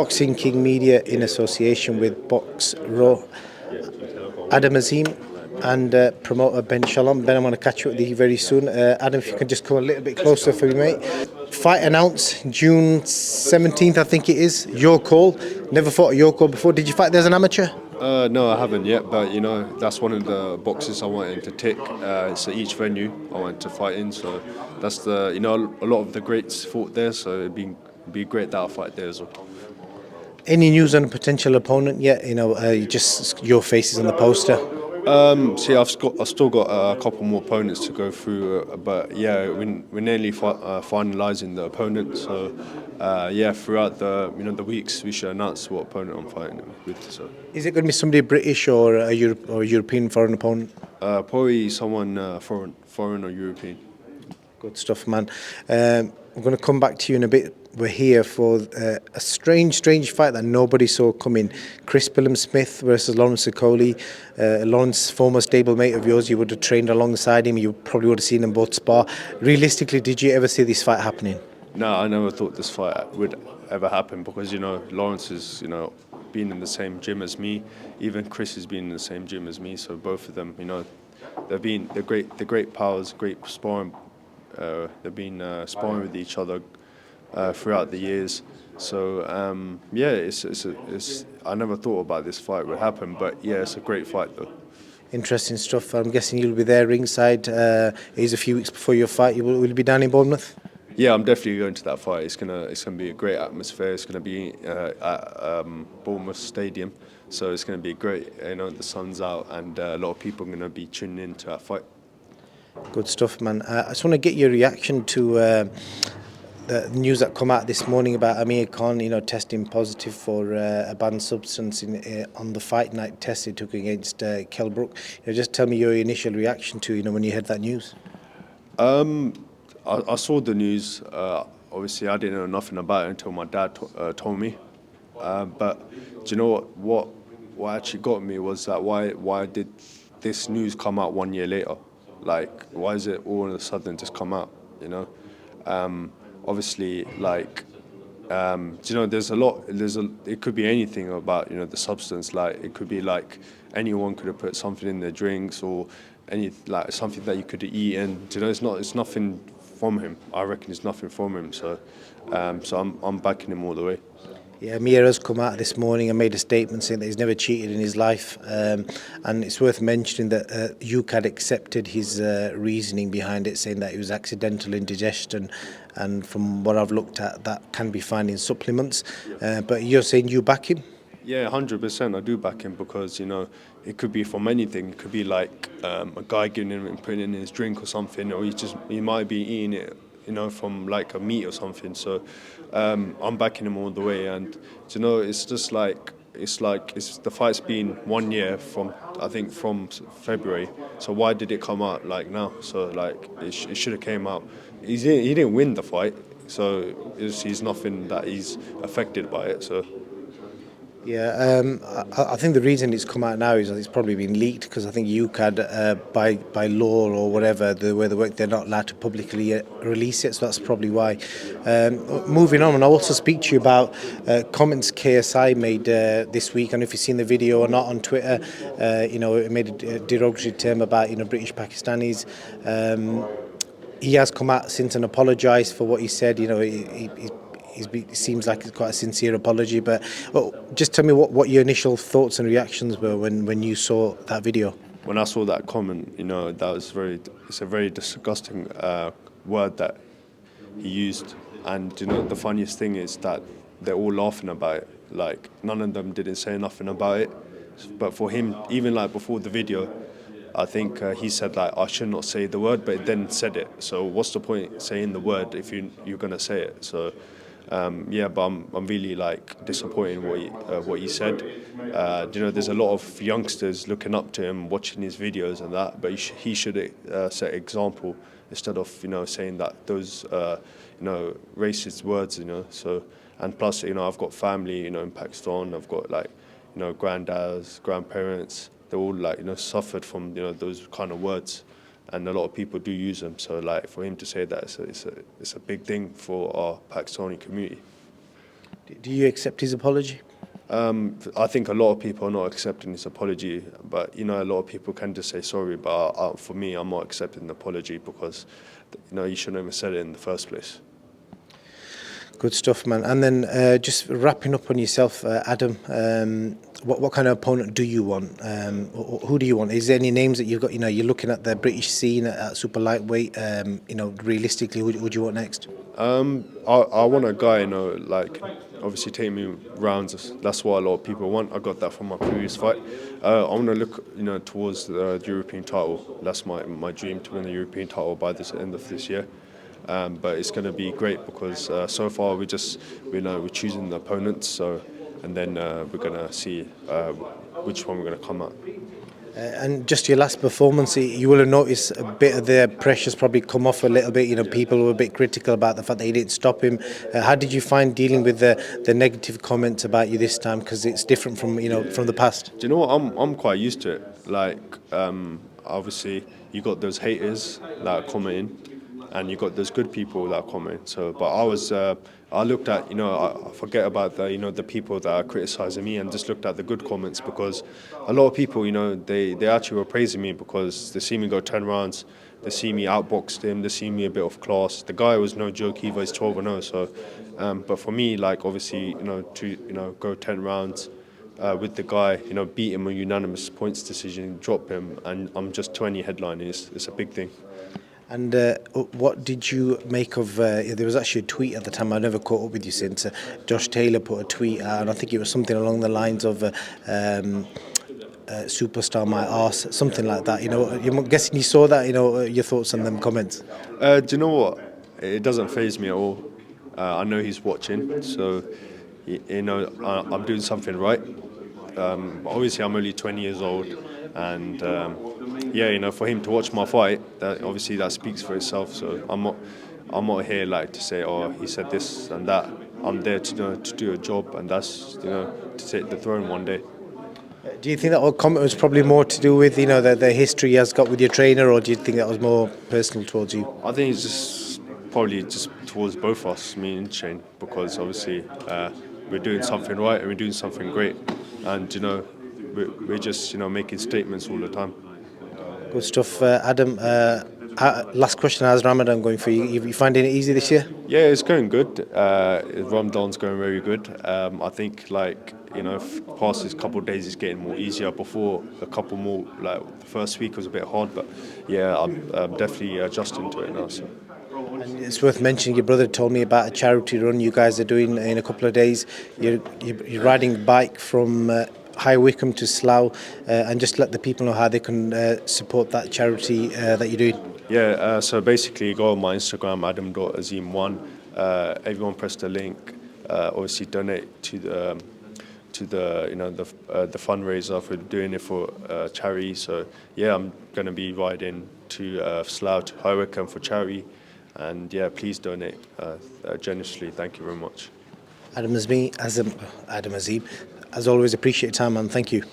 Boxing King Media in association with Box Raw, Adam Azim and promoter Ben Shalom. Ben, I'm going to catch you with you very soon. Adam, if you can just come a little bit closer for me, mate. Fight announced June 17th, I think it is. Your call. Never fought a your call before. Did you fight there as an amateur? No, I haven't yet, but you know that's one of the boxes I wanted to tick. So each venue I wanted to fight in. So that's a lot of the greats fought there. So it'd be great that I fight there as well. Any news on a potential opponent yet? Just your face is on the poster. See, I've still got a couple more opponents to go through, but yeah, we're nearly finalising the opponent. So throughout the weeks, we should announce what opponent I'm fighting with. So is it going to be somebody British or a European foreign opponent? Probably someone foreign or European. Good stuff, man. I'm going to come back to you in a bit. We're here for a strange fight that nobody saw coming. Chris Billam-Smith versus Lawrence Okoli. Lawrence, former stablemate of yours, you would have trained alongside him. You probably would have seen them both spar. Realistically, did you ever see this fight happening? No, I never thought this fight would ever happen because Lawrence has been in the same gym as me. Even Chris has been in the same gym as me. So both of them, they're great pals, great sparring. They've been sparring with each other throughout the years. So I never thought about this fight would happen, but yeah, it's a great fight though. Interesting stuff. I'm guessing you'll be there ringside. It is a few weeks before your fight. Will you be down in Bournemouth? Yeah, I'm definitely going to that fight. It's gonna be a great atmosphere. It's gonna be at Bournemouth Stadium, so it's gonna be great. The sun's out, and a lot of people are gonna be tuning in to that fight. Good stuff, man. I just want to get your reaction to the news that come out this morning about Amir Khan, testing positive for a banned substance on the fight night test he took against Kell Brook. Just tell me your initial reaction to when you heard that news. I saw the news. Obviously, I didn't know nothing about it until my dad told me. But do you know what actually got me was that why did this news come out 1 year later? Like, why is it all of a sudden just come out? Obviously, there's a lot. It could be anything about the substance. Like, it could be like anyone could have put something in their drinks or something that you could have eaten. It's nothing from him. I reckon it's nothing from him. So I'm backing him all the way. Yeah, Amir has come out this morning and made a statement saying that he's never cheated in his life, and it's worth mentioning that UKAD accepted his reasoning behind it, saying that it was accidental indigestion, and from what I've looked at, that can be found in supplements. But you're saying you back him? Yeah, 100%. I do back him because it could be from anything. It could be like a guy giving him and putting it in his drink or something, or he might be eating it from like a meat or something. So I'm backing him all the way, and it's just the fight's been 1 year from February. So why did it come out like now? So it should have came out. He didn't win the fight, so he's nothing that he's affected by it. So. Yeah, I think the reason it's come out now is that it's probably been leaked because I think UKAD, by law or whatever, the way they work, they're not allowed to publicly release it, so that's probably why. Moving on, and I'll also speak to you about comments KSI made this week. I don't know if you've seen the video or not on Twitter. It made a derogatory term about British Pakistanis. He has come out since and apologised for what he said. It seems like it's quite a sincere apology, but just tell me what your initial thoughts and reactions were when you saw that video. When I saw that comment, it's a very disgusting word that he used, and the funniest thing is that they're all laughing about it. Like, none of them didn't say nothing about it, but for him, even before the video, I think he said I should not say the word, but then said it. So what's the point saying the word if you're gonna say it? So. But I'm really disappointed in what he said. There's a lot of youngsters looking up to him, watching his videos and that, but he should set example instead of saying that those racist words. So, and plus I've got family in Pakistan. I've got granddads, grandparents. They all suffered from those kind of words. And a lot of people do use them. So for him to say that, it's a big thing for our Pakistani community. Do you accept his apology? I think a lot of people are not accepting his apology, but you know, a lot of people can just say sorry. But for me, I'm not accepting the apology because, you know, you shouldn't have said it in the first place. Good stuff, man. And then just wrapping up on yourself, Adam. What kind of opponent do you want? Who do you want? Is there any names that you've got? You know, you're looking at the British scene at super lightweight. You know, realistically, who do you want next? I want a guy, you know, like obviously take me rounds. That's what a lot of people want. I got that from my previous fight. I want to look, you know, towards the European title. That's my dream, to win the European title by the end of this year. But it's going to be great because so far we're choosing the opponents. So, and then we're going to see which one we're going to come at. And just your last performance, you will have noticed a bit of the pressure's probably come off a little bit. You know, people were a bit critical about the fact that you didn't stop him. How did you find dealing with the negative comments about you this time? Because it's different from from the past. Do you know what? I'm quite used to it. Like obviously you got those haters that are commenting, and you got those good people that are commenting. So, but I looked at, you know, I forget about the people that are criticising me and just looked at the good comments, because a lot of people, you know, they actually were praising me because they see me go 10 rounds, they see me outboxed him, they see me a bit of class. The guy was no joke either, he's 12-0. So, but for me, like obviously, to go 10 rounds with the guy, you know, beat him a unanimous points decision, drop him, and I'm just 20 headlining. It's a big thing. And what did you make of? There was actually a tweet at the time. I never caught up with you since. Josh Taylor put a tweet out, and I think it was something along the lines of "superstar my arse," something like that. You know, I'm guessing you saw that. You know, your thoughts on them comments. Do you know what? It doesn't faze me at all. I know he's watching, so you know I'm doing something right. Obviously, I'm only 20 years old, and yeah, you know, for him to watch my fight, obviously that speaks for itself. So I'm not here like to say, oh, he said this and that. I'm there to do a job, and that's to take the throne one day. Do you think that whole comment was probably more to do with the history he has got with your trainer, or do you think that was more personal towards you? I think it's just probably just towards both us, me and Shane, because obviously we're doing something right and we're doing something great, and we're just making statements all the time. Good stuff, Adam. Last question: how's Ramadan going for you? You finding it easy this year? Yeah, it's going good. Ramadan's going very good. I think past this couple of days it's getting more easier. Before a couple more, like the first week was a bit hard, but yeah, I'm definitely adjusting to it now. So. And it's worth mentioning, your brother told me about a charity run you guys are doing in a couple of days. You're riding a bike from High Wycombe to Slough, and just let the people know how they can support that charity that you're doing. Yeah, so basically go on my Instagram, adam.azim1. Everyone press the link. Obviously donate to the fundraiser for doing it for charity. So yeah, I'm going to be riding to Slough to High Wycombe for charity. And yeah, please donate generously. Thank you very much. Adam Azim, as always, appreciate your time, man. Thank you.